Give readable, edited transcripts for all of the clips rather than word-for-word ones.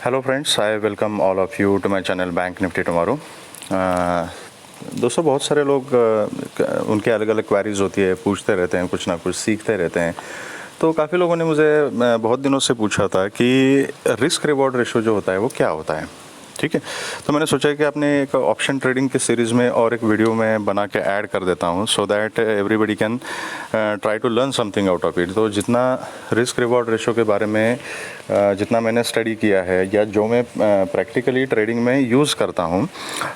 Hello friends, I welcome all of you to my channel Bank Nifty tomorrow. दोस्तों, बहुत सारे लोग उनके अलग अलग क्वेरीज होती है, पूछते रहते हैं, कुछ ना कुछ सीखते रहते हैं। तो काफ़ी लोगों ने मुझे बहुत दिनों से पूछा था कि रिस्क रिवॉर्ड रेशो जो होता है वो क्या होता है। ठीक है, तो मैंने सोचा कि आपने एक ऑप्शन ट्रेडिंग के सीरीज़ में और एक वीडियो में बना के ऐड कर देता हूँ, so that everybody can try to learn something out of it. तो जितना रिस्क रिवॉर्ड रेशो के बारे में जितना मैंने स्टडी किया है या जो मैं प्रैक्टिकली ट्रेडिंग में यूज़ करता हूँ,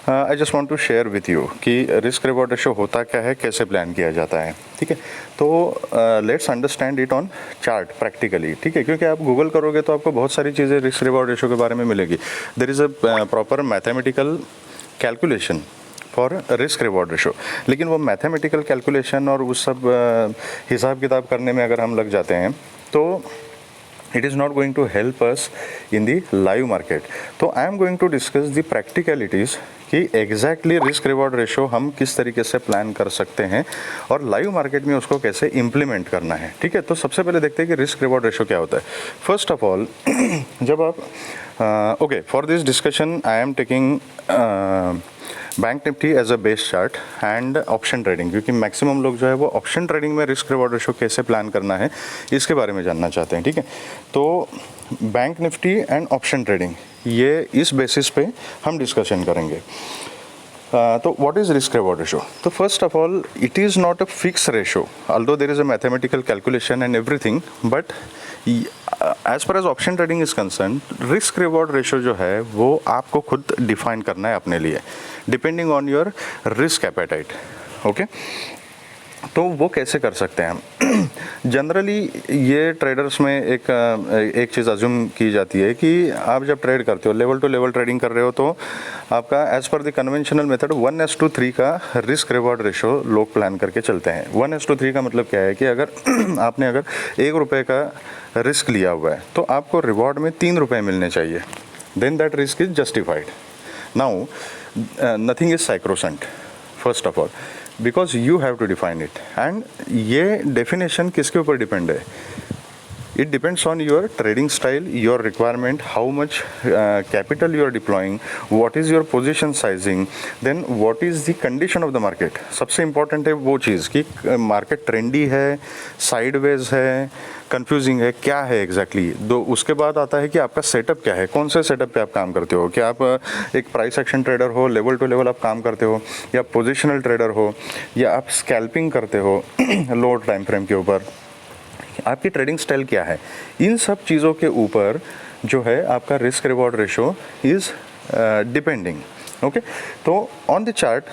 I just want to share with you कि रिस्क रिवॉर्ड रेशो होता क्या है, कैसे प्लान किया जाता है। ठीक है, तो let's understand it on chart practically. ठीक है, क्योंकि आप गूगल करोगे तो आपको बहुत सारी चीज़ें रिस्क रिवॉर्ड रेशो के बारे में मिलेगी। There is a proper mathematical calculation for risk reward ratio, लेकिन वो मैथमेटिकल कैलकुलेशन और उस सब हिसाब किताब करने में अगर हम लग जाते हैं तो it is not going to help us in the live market. तो I am going to discuss the practicalities कि एग्जैक्टली रिस्क रिवॉर्ड रेशो हम किस तरीके से प्लान कर सकते हैं और लाइव मार्केट में उसको कैसे इम्प्लीमेंट करना है। ठीक है, तो सबसे पहले देखते हैं कि रिस्क रिवॉर्ड रेशो क्या होता है। फर्स्ट ऑफ ऑल, जब आप okay, for this discussion I am taking Bank Nifty as a base chart and option trading, क्योंकि मैक्सिमम लोग जो है वो ऑप्शन ट्रेडिंग में रिस्क रिवॉर्ड रेशो कैसे प्लान करना है इसके बारे में जानना चाहते हैं। ठीक है, तो bank Nifty and option trading, ये इस बेसिस पे हम डिस्कशन करेंगे। तो what is risk reward ratio? तो first of all, it is not a fix ratio, although there is a mathematical calculation and everything, but as far as option trading is concern, risk reward ratio जो है वो आपको खुद define करना है अपने लिए, depending on your risk apatite. Okay, तो वो कैसे कर सकते हैं हम? जनरली ये ट्रेडर्स में एक चीज़ अज्यूम की जाती है कि आप जब ट्रेड करते हो, लेवल टू लेवल ट्रेडिंग कर रहे हो, तो आपका as per the conventional method 1:3 का रिस्क रिवॉर्ड रेशो लोग प्लान करके चलते हैं। 1:3 का मतलब क्या है कि अगर आपने अगर ₹1 का रिस्क लिया हुआ है तो आपको रिवॉर्ड में ₹3 मिलने चाहिए, then that risk is justified. Now nothing is sacrosanct first of all, because you have to define it. And ये डेफिनेशन किसके ऊपर डिपेंड है? It depends on your trading style, your requirement, how much capital you are deploying, what is your position sizing, then what is the condition of the market. सबसे important है वो चीज़ कि market trendy है, sideways है, confusing है, क्या है exactly. दो उसके बाद आता है कि आपका सेटअप क्या है, कौन से सेटअप पे आप काम करते हो। क्या आप एक प्राइस एक्शन ट्रेडर हो, लेवल टू लेवल आप काम करते हो, या पोजिशनल ट्रेडर हो, या आप स्कैल्पिंग करते हो लो टाइम फ्रेम के ऊपर, आपकी ट्रेडिंग स्टाइल क्या है। इन सब चीज़ों के ऊपर जो है आपका risk reward ratio is depending. Okay, तो on the chart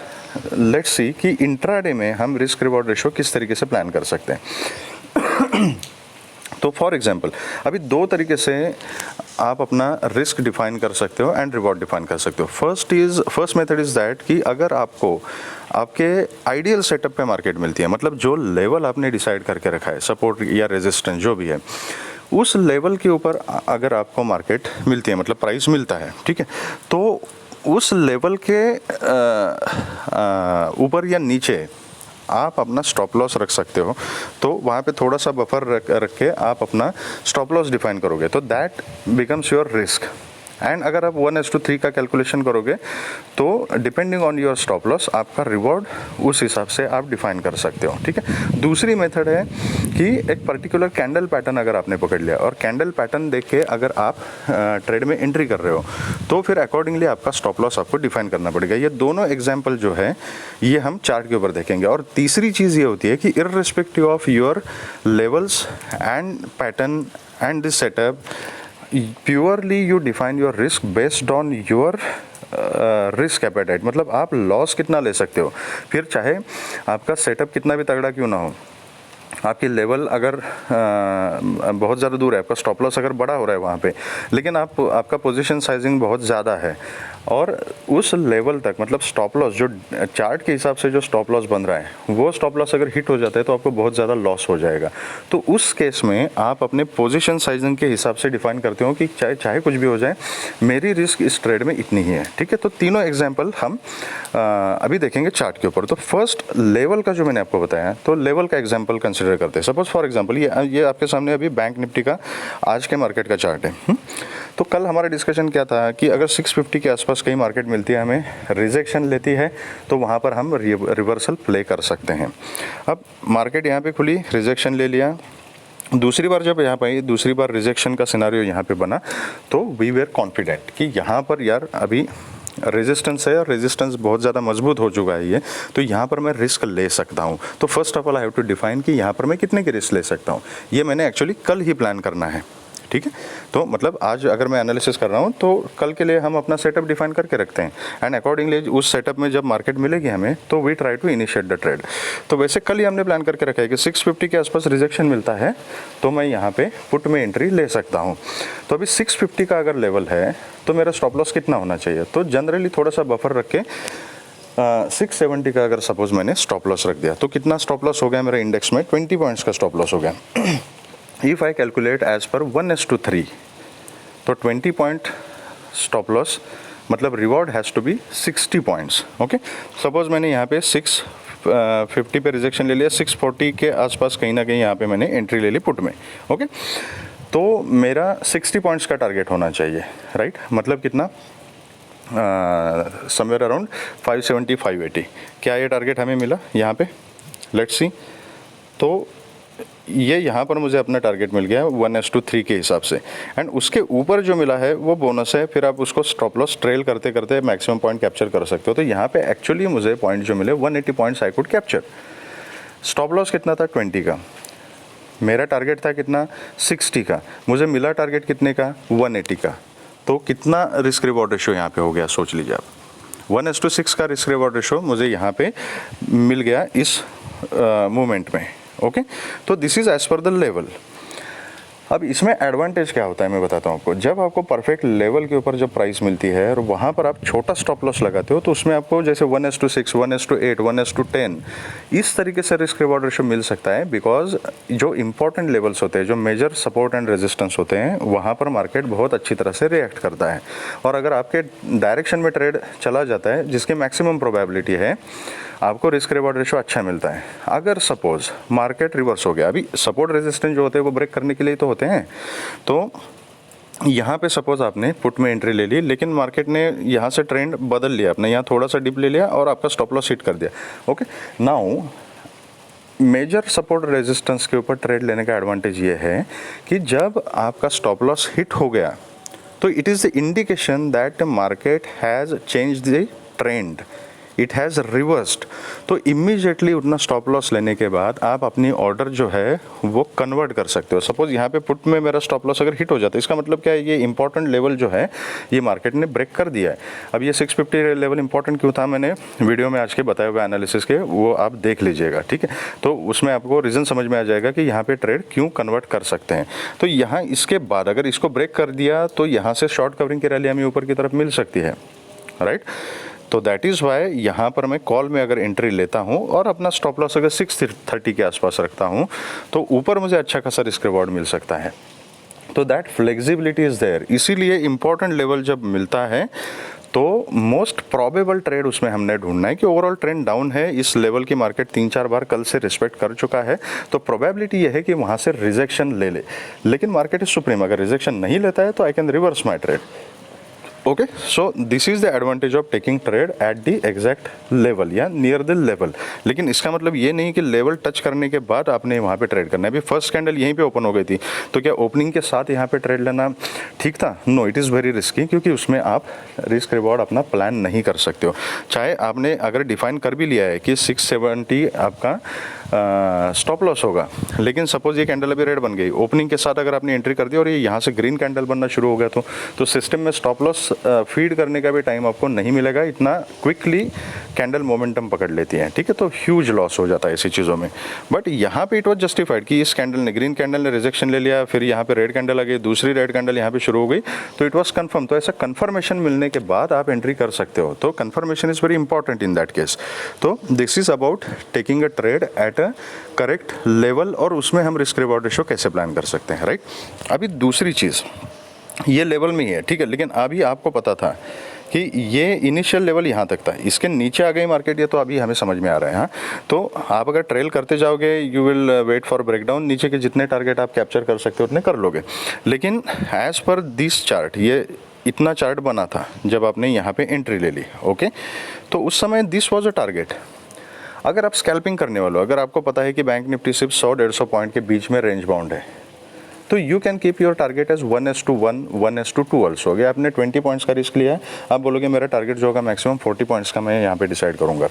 let's see कि इंट्राडे में हम रिस्क रिवॉर्ड रेशो किस तरीके से प्लान कर सकते हैं। तो फॉर एग्जांपल, अभी दो तरीके से आप अपना रिस्क डिफाइन कर सकते हो एंड रिवॉर्ड डिफाइन कर सकते हो। फर्स्ट मेथड इज़ दैट कि अगर आपको आपके आइडियल सेटअप पे मार्केट मिलती है, मतलब जो लेवल आपने डिसाइड करके रखा है, सपोर्ट या रेजिस्टेंस जो भी है, उस लेवल के ऊपर अगर आपको मार्केट मिलती है, मतलब प्राइस मिलता है, ठीक है, तो उस लेवल के ऊपर या नीचे आप अपना स्टॉप लॉस रख सकते हो। तो वहाँ पे थोड़ा सा बफर रख के आप अपना स्टॉप लॉस डिफाइन करोगे, तो that becomes your risk. And अगर आप 1:3 का कैलकुलेशन करोगे तो depending on your stop loss आपका रिवॉर्ड उस हिसाब से आप डिफाइन कर सकते हो। ठीक है, दूसरी मेथड है कि एक पर्टिकुलर कैंडल पैटर्न अगर आपने पकड़ लिया और कैंडल पैटर्न देख के अगर आप ट्रेड में एंट्री कर रहे हो तो फिर अकॉर्डिंगली आपका स्टॉप लॉस आपको डिफाइन करना पड़ेगा। ये दोनों एग्जाम्पल जो है ये हम चार्ट के ऊपर देखेंगे। और तीसरी चीज़ ये होती है कि irrespective of your levels and pattern and this setup, purely you define your risk based on your risk apatite. मतलब आप लॉस कितना ले सकते हो, फिर चाहे आपका सेटअप कितना भी तगड़ा क्यों ना हो, आपकी लेवल अगर बहुत ज़्यादा दूर है, आपका स्टॉप लॉस अगर बड़ा हो रहा है वहाँ पे, लेकिन आपका पोजीशन साइजिंग बहुत ज़्यादा है और उस लेवल तक, मतलब स्टॉप लॉस जो चार्ट के हिसाब से जो स्टॉप लॉस बन रहा है वो स्टॉप लॉस अगर हिट हो जाता है तो आपको बहुत ज़्यादा लॉस हो जाएगा। तो उस केस में आप अपने पोजीशन साइजिंग के हिसाब से डिफाइन करते हो कि चाहे कुछ भी हो जाए, मेरी रिस्क इस ट्रेड में इतनी ही है। ठीक है, तो तीनों एग्जाम्पल हम अभी देखेंगे चार्ट के ऊपर। तो फर्स्ट लेवल का जो मैंने आपको बताया, तो लेवल का एग्जाम्पल कंसिडर कंसिडर करते हैं। सपोज फॉर एग्जांपल ये आपके सामने अभी बैंक निफ्टी का आज के मार्केट का चार्ट है। तो कल हमारा डिस्कशन क्या था कि अगर 650 के आसपास कहीं मार्केट मिलती है, हमें रिजेक्शन लेती है, तो वहाँ पर हम रिवर्सल प्ले कर सकते हैं। अब मार्केट यहाँ पे खुली, रिजेक्शन ले लिया, दूसरी बार जब यहाँ पर आई, दूसरी बार रिजेक्शन का सिनारियो यहाँ पे बना, तो वी वेर कॉन्फिडेंट कि यहाँ पर यार अभी रेजिस्टेंस है और रेजिस्टेंस बहुत ज़्यादा मजबूत हो चुका है ये, तो यहाँ पर मैं रिस्क ले सकता हूँ। तो first of all I have to define कि यहाँ पर मैं कितने की रिस्क ले सकता हूँ। ये मैंने एक्चुअली कल ही प्लान करना है, ठीक है। तो मतलब आज अगर मैं एनालिसिस कर रहा हूँ तो कल के लिए हम अपना सेटअप डिफाइन करके रखते हैं, एंड अकॉर्डिंगली उस सेटअप में जब मार्केट मिलेगी हमें, तो we try to initiate the trade. तो वैसे कल ही हमने प्लान करके रखा है कि 650 के आसपास रिजेक्शन मिलता है तो मैं यहाँ पे पुट में एंट्री ले सकता हूँ। तो अभी 650 का अगर लेवल है तो मेरा स्टॉप लॉस कितना होना चाहिए? तो जनरली थोड़ा सा बफर रख के 670 का अगर सपोज मैंने स्टॉप लॉस रख दिया, तो कितना स्टॉप लॉस हो गया मेरा इंडेक्स में? 20 पॉइंट्स का स्टॉप लॉस हो गया। If I calculate as per 1:3, तो 20 पॉइंट स्टॉप लॉस मतलब reward has to be 60 points. Okay, suppose मैंने यहाँ पे 650 पे रिजेक्शन ले लिया, 640 के आसपास कहीं ना कहीं यहाँ पे मैंने एंट्री ले ली पुट में। ओके, तो मेरा 60 पॉइंट्स का टारगेट होना चाहिए, राइट? मतलब कितना? Somewhere around 570 580। क्या ये टारगेट हमें मिला यहाँ पे? Let's see. तो ये यहाँ पर मुझे अपना टारगेट मिल गया 1:3 के हिसाब से, एंड उसके ऊपर जो मिला है वो बोनस है। फिर आप उसको स्टॉप लॉस ट्रेल करते करते मैक्सिमम पॉइंट कैप्चर कर सकते हो। तो यहाँ पे एक्चुअली मुझे पॉइंट जो मिले 180 points I could capture. Stop loss कितना था? 20 का। मेरा टारगेट था कितना? 60 का। मुझे मिला टारगेट कितने का? 180 का। तो कितना रिस्क रिवॉर्ड रेशो यहाँ पे हो गया, सोच लीजिए आप। 1:6 का रिस्क रिवॉर्ड रेशो मुझे यहाँ पे मिल गया इस मूवमेंट में। ओके, तो this is as per the level. अब इसमें एडवांटेज क्या होता है मैं बताता हूँ आपको। जब आपको परफेक्ट लेवल के ऊपर जब प्राइस मिलती है और वहाँ पर आप छोटा स्टॉप लॉस लगाते हो, तो उसमें आपको जैसे 1:6, 1:8, 1:10 इस तरीके से रिस्क रिवॉर्ड रेशो मिल सकता है। बिकॉज जो इंपॉर्टेंट लेवल्स होते हैं, जो मेजर सपोर्ट एंड रेजिस्टेंस होते हैं, वहाँ पर मार्केट बहुत अच्छी तरह से रिएक्ट करता है। और अगर आपके डायरेक्शन में ट्रेड चला जाता है, जिसकी मैक्सिमम प्रोबेबिलिटी है, आपको रिस्क रिवॉर्ड रेशो अच्छा मिलता है। अगर सपोज मार्केट रिवर्स हो गया, अभी सपोर्ट रेजिस्टेंस जो होते हैं वो ब्रेक करने के लिए तो होते हैं, तो यहाँ पे सपोज आपने पुट में एंट्री ले ली, लेकिन मार्केट ने यहाँ से ट्रेंड बदल लिया, आपने यहाँ थोड़ा सा डिप ले लिया और आपका स्टॉप लॉस हिट कर दिया। Okay, now major support resistance के ऊपर ट्रेड लेने का एडवांटेज ये है कि जब आपका स्टॉप लॉस हिट हो गया, तो it is the indication that market has change the trend, it has reversed. तो इमीडिएटली उतना स्टॉप लॉस लेने के बाद आप अपनी ऑर्डर जो है वो कन्वर्ट कर सकते हो। सपोज यहाँ पे पुट में मेरा स्टॉप लॉस अगर हिट हो जाता है, इसका मतलब क्या है? ये इंपॉर्टेंट लेवल जो है ये मार्केट ने ब्रेक कर दिया है। अब ये 650 लेवल इंपॉर्टेंट क्यों था, मैंने वीडियो में आज के बताए हुए एनालिसिस के वो आप देख लीजिएगा, ठीक है? तो उसमें आपको रीज़न समझ में आ जाएगा कि यहाँ पे ट्रेड क्यों कन्वर्ट कर सकते हैं। तो यहाँ इसके बाद अगर इसको ब्रेक कर दिया तो यहाँ से शॉर्ट कवरिंग की रैली हमें ऊपर की तरफ मिल सकती है, राइट? तो दैट इज़ वाई यहाँ पर मैं कॉल में अगर एंट्री लेता हूँ और अपना स्टॉप लॉस अगर 630 के आसपास रखता हूँ, तो ऊपर मुझे अच्छा खासा रिस्क रिवॉर्ड मिल सकता है। तो दैट फ्लेक्सिबिलिटी इज़ देयर। इसीलिए इंपॉर्टेंट लेवल जब मिलता है तो मोस्ट प्रॉबेबल ट्रेड उसमें हमने ढूंढना है कि ओवरऑल ट्रेंड डाउन है, इस लेवल की मार्केट 3-4 बार कल से रिस्पेक्ट कर चुका है, तो प्रोबेबिलिटी ये है कि वहाँ से रिजेक्शन ले ले। लेकिन मार्केट इज सुप्रीम, अगर रिजेक्शन नहीं लेता है तो I can reverse my trade. Okay, so this is the advantage of taking trade at the exact level या नियर द लेवल। लेकिन इसका मतलब ये नहीं कि लेवल टच करने के बाद आपने वहाँ पे ट्रेड करना है। अभी फर्स्ट कैंडल यहीं पे ओपन हो गई थी, तो क्या ओपनिंग के साथ यहाँ पे ट्रेड लेना ठीक था? No, it is very risky, क्योंकि उसमें आप रिस्क रिवॉर्ड अपना प्लान नहीं कर सकते हो। चाहे आपने अगर डिफाइन कर भी लिया है कि 670 आपका स्टॉप लॉस होगा, लेकिन सपोज ये कैंडल अभी रेड बन गई, ओपनिंग के साथ अगर आपने एंट्री कर दी और ये यहाँ से ग्रीन कैंडल बनना शुरू हो गया, तो सिस्टम में स्टॉप लॉस फीड करने का भी टाइम आपको नहीं मिलेगा, इतना क्विकली कैंडल मोमेंटम पकड़ लेती है, ठीक है? तो ह्यूज लॉस हो जाता है ऐसी चीज़ों में। बट यहाँ पे इट वॉज जस्टिफाइड कि इस कैंडल ने, ग्रीन कैंडल ने रिजेक्शन ले लिया, फिर यहाँ पे रेड कैंडल आ गई, दूसरी रेड कैंडल यहाँ पे शुरू हो गई, तो इट वॉज कन्फर्म। तो ऐसा कन्फर्मेशन मिलने के बाद आप एंट्री कर सकते हो, तो confirmation is very important in that case. तो this is about taking a trade at a correct level, और उसमें हम रिस्क रिवॉर्ड रेशो कैसे प्लान कर सकते हैं, राइट? अभी दूसरी चीज़, ये लेवल में ही है, ठीक है, लेकिन अभी आपको पता था कि ये इनिशियल लेवल यहाँ तक था, इसके नीचे आ गई मार्केट, ये तो अभी हमें समझ में आ रहा है। हाँ, तो आप अगर ट्रेल करते जाओगे you will wait for breakdown, नीचे के जितने टारगेट आप कैप्चर कर सकते हो उतने कर लोगे। लेकिन एज पर दिस चार्ट, ये इतना चार्ट बना था जब आपने यहाँ पे एंट्री ले ली, ओके, तो उस समय दिस वाज अ टारगेट। अगर आप स्कैल्पिंग करने वाले हो, अगर आपको पता है कि बैंक निफ्टी सिर्फ 100-150 पॉइंट के बीच में रेंज बाउंड है, तो you can keep your target as 1:1, 1:2 also. अगर आपने 20 पॉइंट्स का रिस्क लिया है, आप बोलोगे मेरा टारगेट जो होगा मैक्सिमम 40 पॉइंट्स का मैं यहाँ पे डिसाइड करूँगा,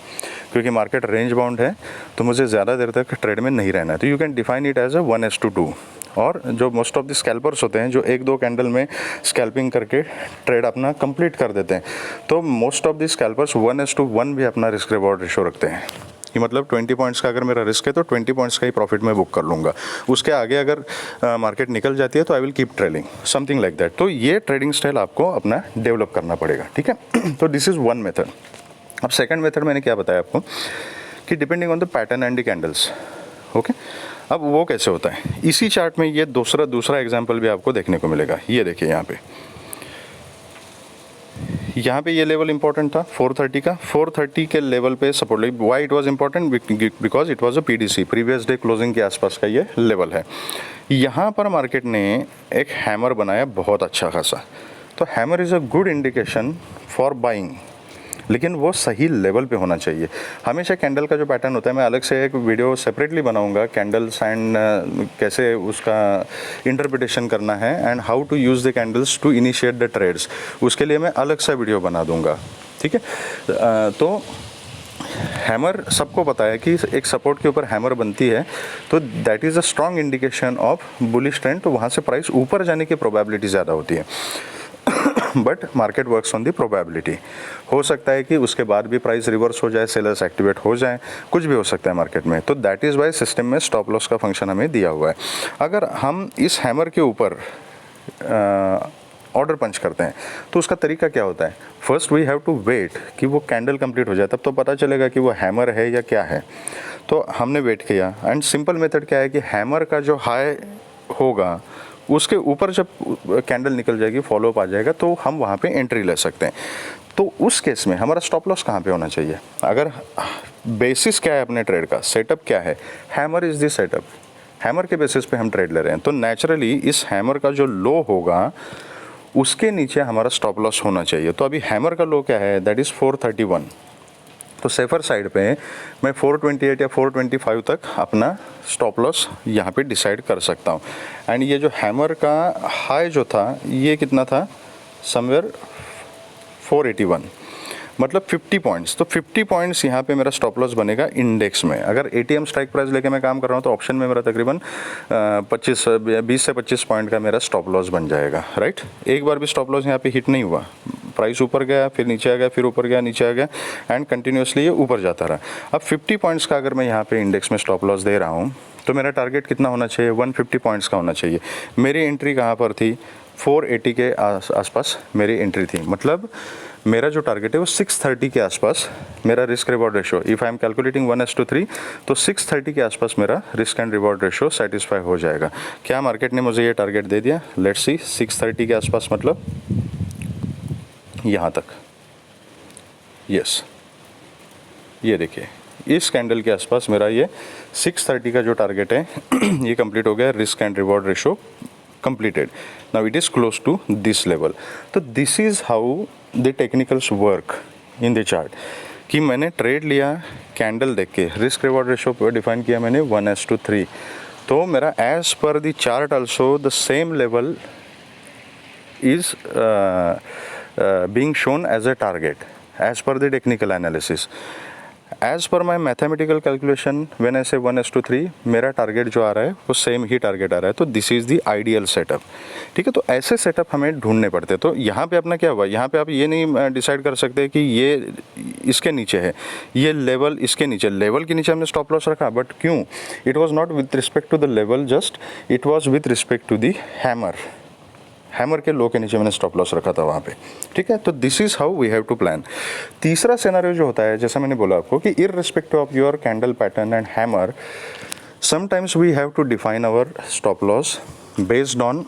क्योंकि मार्केट रेंज बाउंड है तो मुझे ज़्यादा देर तक ट्रेड में नहीं रहना है। तो you can define it as a 1:2। और जो मोस्ट ऑफ द स्कैल्पर्स होते हैं जो 1-2 कैंडल में स्कैल्पिंग करके ट्रेड अपना कंप्लीट कर देते हैं, तो मोस्ट ऑफ द स्कैल्पर्स 1:1 भी अपना रिस्क रिवॉर्ड रेशो रखते हैं कि मतलब 20 पॉइंट्स का अगर मेरा रिस्क है तो 20 पॉइंट्स का ही प्रॉफिट मैं बुक कर लूँगा, उसके आगे अगर मार्केट निकल जाती है तो I will keep trailing, something like that. तो ये ट्रेडिंग स्टाइल आपको अपना डेवलप करना पड़ेगा, ठीक है। तो दिस इज़ वन मेथड। अब सेकंड मेथड मैंने क्या बताया आपको कि depending on the pattern and the candles, okay. अब वो कैसे होता है, इसी चार्ट में ये दूसरा एग्जाम्पल भी आपको देखने को मिलेगा। ये देखिए यहाँ पे ये लेवल इंपॉर्टेंट था 430 का, 430 के लेवल पे support. Why it was important, because it was a PDC, previous day closing के आसपास का ये लेवल है। यहाँ पर मार्केट ने एक हैमर बनाया बहुत अच्छा खासा, तो hammer is a good indication for buying, लेकिन वो सही लेवल पे होना चाहिए। हमेशा कैंडल का जो पैटर्न होता है, मैं अलग से एक वीडियो सेपरेटली बनाऊंगा कैंडल्स एंड कैसे उसका इंटरप्रिटेशन करना है and how to use the candles to initiate the trades, उसके लिए मैं अलग सा वीडियो बना दूंगा, ठीक है। तो हैमर सबको पता है कि एक सपोर्ट के ऊपर हैमर बनती है तो that is a strong indication of bullish trend, तो वहाँ से प्राइस ऊपर जाने की प्रोबेबिलिटी ज़्यादा होती है। But market works on the probability. हो सकता है कि उसके बाद भी प्राइस रिवर्स हो जाए, सेलर्स एक्टिवेट हो जाए, कुछ भी हो सकता है मार्केट में। तो दैट इज़ वाई सिस्टम में स्टॉप लॉस का फंक्शन हमें दिया हुआ है। अगर हम इस हैमर के ऊपर ऑर्डर पंच करते हैं तो उसका तरीका क्या होता है, first we have to wait कि वो कैंडल कंप्लीट हो जाए, तब तो पता चलेगा कि वो हैमर है या क्या है। तो हमने वेट किया एंड सिंपल मेथड क्या है कि हैमर का जो हाई होगा उसके ऊपर जब कैंडल निकल जाएगी, फॉलो अप आ जाएगा, तो हम वहाँ पे एंट्री ले सकते हैं। तो उस केस में हमारा स्टॉप लॉस कहाँ पे होना चाहिए, अगर बेसिस क्या है अपने ट्रेड का, सेटअप क्या है, hammer is this setup, hammer के बेसिस पे हम ट्रेड ले रहे हैं, तो नेचुरली इस हैमर का जो लो होगा उसके नीचे हमारा स्टॉप लॉस होना चाहिए। तो अभी हैमर का लो क्या है, दैट इज़ 431। तो सेफर साइड पे मैं 428 या 425 तक अपना स्टॉप लॉस यहाँ पे डिसाइड कर सकता हूँ। एंड ये जो हैमर का हाई जो था ये कितना था, समवेयर 481, मतलब 50 पॉइंट्स। तो 50 पॉइंट्स यहाँ पे मेरा स्टॉप लॉस बनेगा इंडेक्स में। अगर एटीएम स्ट्राइक प्राइस लेके मैं काम कर रहा हूँ तो ऑप्शन में मेरा तकरीबन 20 से 25 पॉइंट का मेरा स्टॉप लॉस बन जाएगा, राइट। एक बार भी स्टॉप लॉस यहाँ पे हिट नहीं हुआ, प्राइस ऊपर गया, फिर नीचे आ गया, फिर ऊपर गया, नीचे आ गया, एंड कंटिन्यूसली ये ऊपर जाता रहा। अब 50 पॉइंट्स का अगर मैं यहाँ पे इंडेक्स में स्टॉप लॉस दे रहा हूँ तो मेरा टारगेट कितना होना चाहिए, 150 पॉइंट्स का होना चाहिए। मेरी एंट्री कहाँ पर थी, 480 के आसपास मेरी एंट्री थी, मतलब मेरा जो टारगेट है वो 630 के आसपास मेरा risk reward ratio, if I am calculating 1:3, तो 630 के आसपास मेरा risk and reward ratio satisfy हो जाएगा। क्या मार्केट ने मुझे ये टारगेट दे दिया, लेट्स सी, 630 के आसपास, मतलब यहाँ तक, यस, ये देखिए इस कैंडल के आसपास मेरा ये 630 का जो टारगेट है ये कंप्लीट हो गया, risk and reward ratio completed. Now it is close to this level. तो this is how the technicals work in the chart. कि मैंने ट्रेड लिया कैंडल देख के, रिस्क रिवॉर्ड रेशो पर डिफाइन किया मैंने 1:3, तो मेरा as per the chart also the same level is being shown as a target as per the technical analysis. As per my mathematical calculation, when I say 1:3, मेरा target जो आ रहा है वो सेम ही टारगेट आ रहा है, तो this is the ideal setup, ठीक है। तो ऐसे सेटअप हमें ढूंढने पड़ते हैं। तो यहाँ पे अपना क्या हुआ, यहाँ पे आप ये नहीं डिसाइड कर सकते कि ये इसके नीचे है, ये लेवल इसके नीचे, लेवल के नीचे हमने स्टॉप लॉस रखा, बट क्यों, it was not with respect to the level, just it was with respect to the hammer के लो के नीचे मैंने स्टॉप लॉस रखा था वहाँ पे, ठीक है। तो this is how we have to plan. तीसरा सिनेरियो जो होता है, जैसा मैंने बोला आपको कि irrespective of your candle pattern and hammer, sometimes we have to define our stop loss based on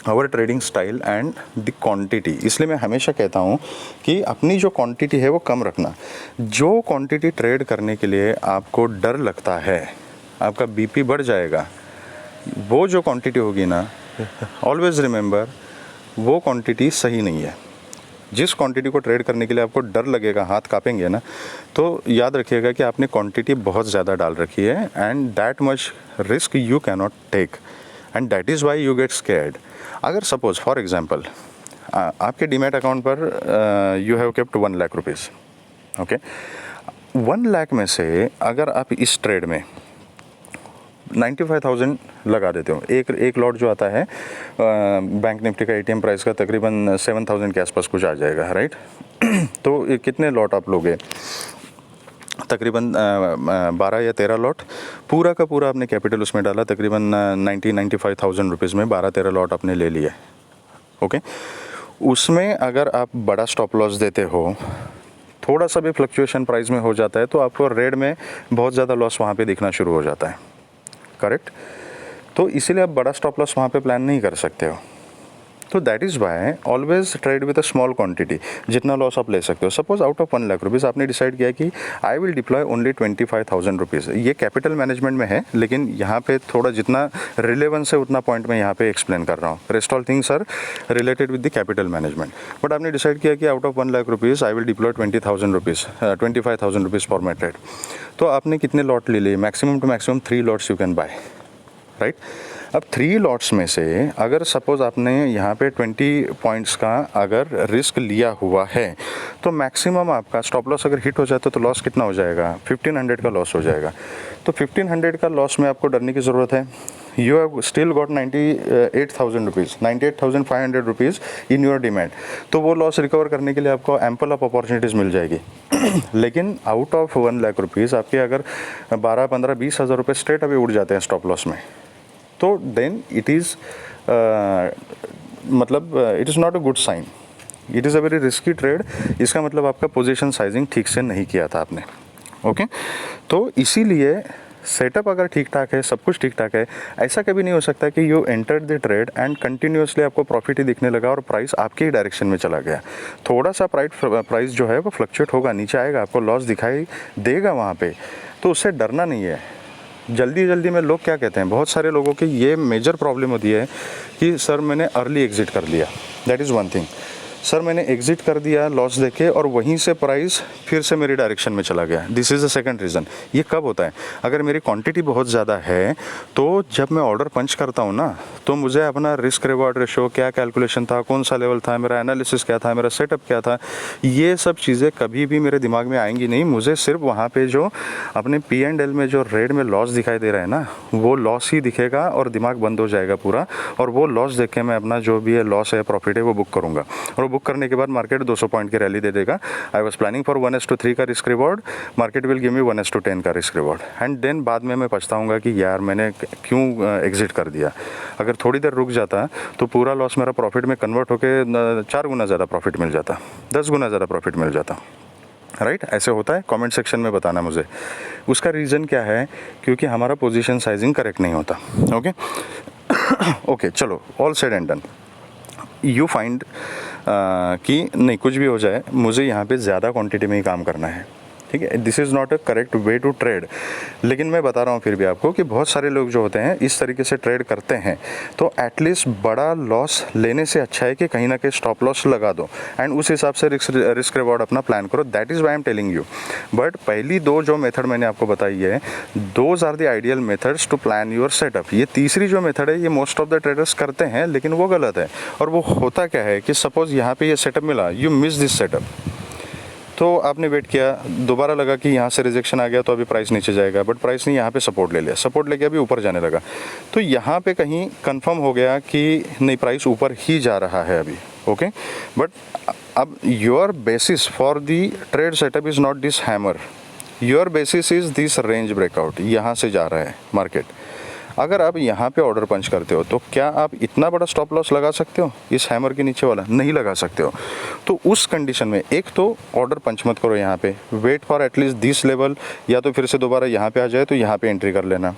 our trading style and the quantity. इसलिए मैं हमेशा कहता हूँ कि अपनी जो क्वांटिटी है वो कम रखना। जो क्वांटिटी ट्रेड करने के लिए आपको डर लगता है, आपका बीपी बढ़ जाएगा, वो जो क्वांटिटी होगी ना, ऑलवेज़ रिमेंबर वो क्वांटिटी सही नहीं है। जिस क्वांटिटी को ट्रेड करने के लिए आपको डर लगेगा, हाथ कांपेंगे ना, तो याद रखिएगा कि आपने क्वांटिटी बहुत ज़्यादा डाल रखी है and that much risk you can not take and that is why you get scared. अगर सपोज फॉर एग्जांपल आपके डीमैट अकाउंट पर you have kept 1 lakh rupees, okay, 1 lakh में से अगर आप इस ट्रेड में 95,000 लगा देते हो, एक लॉट जो आता है बैंक निफ्टी का एटीएम प्राइस का तकरीबन 7,000 के आसपास कुछ आ जाएगा, राइट। तो कितने लॉट आप लोगे? तकरीबन 12 या 13 लॉट। पूरा का पूरा आपने कैपिटल उसमें डाला, तकरीबन 95,000 रुपीज़ में 12-13 लॉट आपने ले लिए, ओके। उसमें अगर आप बड़ा स्टॉप लॉस देते हो, थोड़ा सा भी फ्लक्चुएशन प्राइस में हो जाता है तो आपको रेड में बहुत ज़्यादा लॉस वहाँ पे दिखना शुरू हो जाता है, करेक्ट। तो इसीलिए आप बड़ा स्टॉप लॉस वहाँ पे प्लान नहीं कर सकते हो। तो that is why always trade with a small quantity. जितना लॉस आप ले सकते हो। Suppose out of 1 lakh rupees आपने डिसाइड किया कि आई विल डिप्लॉय ओनली 25,000 रुपीज़। ये कैपिटल मैनेजमेंट में है, लेकिन यहाँ पे थोड़ा जितना रिलेवेंस है उतना पॉइंट मैं यहाँ पे एक्सप्लेन कर रहा हूँ। Rest all things are related with the capital management. But आपने डिसाइड किया कि out of 1 lakh rupees I will deploy 20,000 rupees, 25,000 rupees for my trade. तो आपने कितने लॉट ले लिए? Maximum two maximum 3 lots you can buy, right. अब 3 lots में से अगर सपोज़ आपने यहाँ पे 20 पॉइंट्स का अगर रिस्क लिया हुआ है तो मैक्सिमम आपका स्टॉप लॉस अगर हिट हो जाता है तो लॉस कितना हो जाएगा? 1500 का लॉस हो जाएगा। तो 1500 का लॉस में आपको डरने की ज़रूरत है? You have still got 98,000 rupees, 98,500 rupees in your demand. तो वो लॉस रिकवर करने के लिए आपको एम्पल ऑफ अपॉर्चुनिटीज़ मिल जाएगी। लेकिन आउट ऑफ 1 लाख रुपीज़ आपके अगर 12, 15, 20 हज़ार रुपये स्ट्रेट अभी उड़ जाते हैं स्टॉप लॉस में, तो देन इट इज़ मतलब it is not a good sign, it is a very risky trade. इसका मतलब आपका पोजीशन साइजिंग ठीक से नहीं किया था आपने, ओके। तो इसीलिए सेटअप अगर ठीक ठाक है, सब कुछ ठीक ठाक है, ऐसा कभी नहीं हो सकता कि you entered the trade and continuously आपको प्रॉफिट ही दिखने लगा और प्राइस आपके ही डायरेक्शन में चला गया। थोड़ा सा प्राइस जो है वो फ्लक्चुएट होगा, नीचे आएगा, आपको लॉस दिखाई देगा वहाँ पे, तो उससे डरना नहीं है। जल्दी में लोग क्या कहते हैं, बहुत सारे लोगों की ये मेजर प्रॉब्लम होती है कि सर मैंने अर्ली एग्जिट कर लिया। That is one thing. Sir मैंने एग्जिट कर दिया लॉस देके और वहीं से प्राइस फिर से मेरी डायरेक्शन में चला गया। This is the second reason. ये कब होता है? अगर मेरी क्वांटिटी बहुत ज़्यादा है तो जब मैं ऑर्डर पंच करता हूँ ना, तो मुझे अपना रिस्क रिवॉर्ड रेशो क्या कैलकुलेशन था, कौन सा लेवल था, मेरा एनालिसिस क्या था, मेरा सेटअप क्या था, ये सब चीज़ें कभी भी मेरे दिमाग में आएंगी नहीं। मुझे सिर्फ वहाँ पे जो अपने P&L में जो रेट में लॉस दिखाई दे रहा है ना, वो लॉस ही दिखेगा और दिमाग बंद हो जाएगा पूरा, और वो लॉस देख के मैं अपना जो भी है लॉस है, प्रॉफिट है, वो बुक करूँगा। और बुक करने के बाद मार्केट 200 पॉइंट की रैली दे देगा। आई वाज प्लानिंग फॉर 1:3 का risk reward, market will give me 1:10 का रिस्क रिवॉर्ड, एंड देन बाद में मैं पछताऊंगा कि यार मैंने क्यों एग्जिट कर दिया। अगर थोड़ी देर रुक जाता तो पूरा लॉस मेरा प्रॉफिट में कन्वर्ट होकर 4 गुना ज़्यादा प्रॉफिट मिल जाता, 10 गुना ज़्यादा प्रॉफिट मिल जाता, राइट। ऐसे होता है? कमेंट सेक्शन में बताना मुझे उसका रीज़न क्या है, क्योंकि हमारा पोजीशन साइजिंग करेक्ट नहीं होता, ओके। ओके, चलो, all said and done. You find कि नहीं कुछ भी हो जाए, मुझे यहाँ पे ज़्यादा क्वांटिटी में ही काम करना है, ठीक है। This is not a correct way to trade. लेकिन मैं बता रहा हूँ फिर भी आपको कि बहुत सारे लोग जो होते हैं इस तरीके से ट्रेड करते हैं, तो एटलीस्ट बड़ा लॉस लेने से अच्छा है कि कहीं ना कहीं स्टॉप लॉस लगा दो एंड उस हिसाब से रिस्क रिवॉर्ड अपना प्लान करो। That is why am telling you. But पहली 2 जो मेथड मैंने आपको बताई है, those are the ideal methods to plan your setup. ये तीसरी जो मेथड है, ये मोस्ट ऑफ द ट्रेडर्स करते हैं, लेकिन वो गलत है। और वो होता क्या है कि सपोज़ यहाँ पे ये सेटअप मिला, यू मिस दिस सेटअप, तो आपने वेट किया, दोबारा लगा कि यहाँ से रिजेक्शन आ गया तो अभी प्राइस नीचे जाएगा, बट प्राइस ने यहाँ पे सपोर्ट ले लिया, सपोर्ट लेके अभी ऊपर जाने लगा, तो यहाँ पे कहीं कंफर्म हो गया कि नहीं प्राइस ऊपर ही जा रहा है अभी, ओके। बट अब your basis for the trade setup is not this hammer, your basis is this range breakout, यहाँ से जा रहा है मार्केट। अगर आप यहाँ पे ऑर्डर पंच करते हो तो क्या आप इतना बड़ा स्टॉप लॉस लगा सकते हो इस हैमर के नीचे वाला? नहीं लगा सकते हो। तो उस कंडीशन में एक तो ऑर्डर पंच मत करो यहाँ पे, wait for at least this level, या तो फिर से दोबारा यहाँ पे आ जाए तो यहाँ पे एंट्री कर लेना।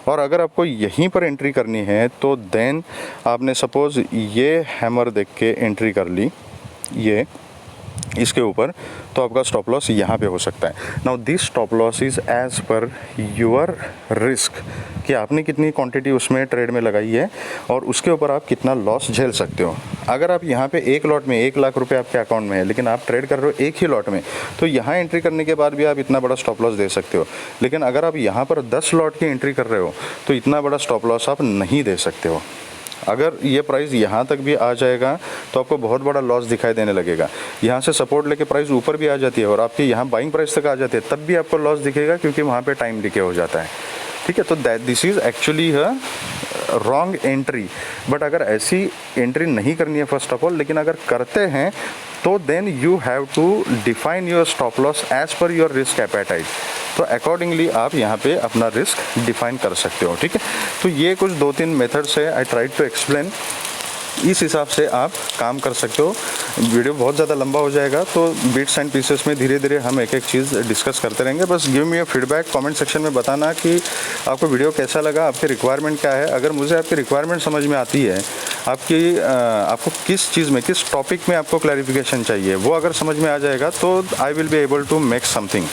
और अगर आपको यहीं पर एंट्री करनी है तो देन आपने सपोज़ ये हैमर देख के एंट्री कर ली ये इसके ऊपर, तो आपका स्टॉप लॉस यहाँ पे हो सकता है। Now this stop loss is as per your risk, कि आपने कितनी क्वांटिटी उसमें ट्रेड में लगाई है और उसके ऊपर आप कितना लॉस झेल सकते हो। अगर आप यहाँ पे एक लॉट में 1 लाख रुपए आपके अकाउंट में है लेकिन आप ट्रेड कर रहे हो एक ही लॉट में, तो यहाँ एंट्री करने के बाद भी आप इतना बड़ा स्टॉप लॉस दे सकते हो। लेकिन अगर आप यहाँ पर 10 लॉट की एंट्री कर रहे हो तो इतना बड़ा स्टॉप लॉस आप नहीं दे सकते हो। अगर ये प्राइस यहाँ तक भी आ जाएगा तो आपको बहुत बड़ा लॉस दिखाई देने लगेगा। यहाँ से सपोर्ट लेके प्राइस ऊपर भी आ जाती है और आपके यहाँ बाइंग प्राइस तक आ जाती है, तब भी आपको लॉस दिखेगा क्योंकि वहाँ पे टाइम डिके हो जाता है। ठीक है, तो this is actually wrong entry. But अगर ऐसी एंट्री नहीं करनी है फर्स्ट ऑफ ऑल, लेकिन अगर करते हैं तो then you have to define your stop loss as per your risk appetite. तो अकॉर्डिंगली आप यहाँ पे अपना रिस्क डिफाइन कर सकते हो। ठीक है, तो ये कुछ 2-3 मेथड्स है, आई ट्राई टू एक्सप्लेन। इस हिसाब से आप काम कर सकते हो। वीडियो बहुत ज़्यादा लंबा हो जाएगा, तो बिट्स एंड पीसेस में धीरे धीरे हम एक एक चीज़ डिस्कस करते रहेंगे। बस give me a feedback, comment section में बताना कि आपको वीडियो कैसा लगा, आपकी रिक्वायरमेंट क्या है। अगर मुझे आपकी रिक्वायरमेंट समझ में आती है, आपको किस चीज़ में, किस टॉपिक में आपको क्लैरिफिकेशन चाहिए, वो अगर समझ में आ जाएगा तो I will be able to make something.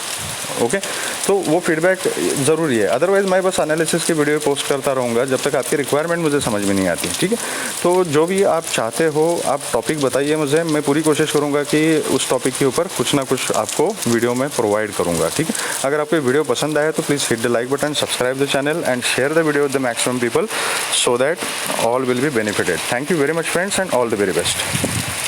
Okay, तो वो फीडबैक ज़रूरी है। अदरवाइज़ मैं बस एनालिसिस की वीडियो पोस्ट करता रहूँगा जब तक आपकी रिक्वायरमेंट मुझे समझ में नहीं आती। ठीक है, तो जो भी आप चाहते हो आप टॉपिक बताइए मुझे, मैं पूरी कोशिश करूँगा कि उस टॉपिक के ऊपर कुछ ना कुछ आपको वीडियो में प्रोवाइड करूँगा। ठीक है, अगर आपको वीडियो पसंद आए तो please hit the like button, subscribe the channel and share the video with the maximum people so that all will be benefited. Thank you very much friends and all the very best.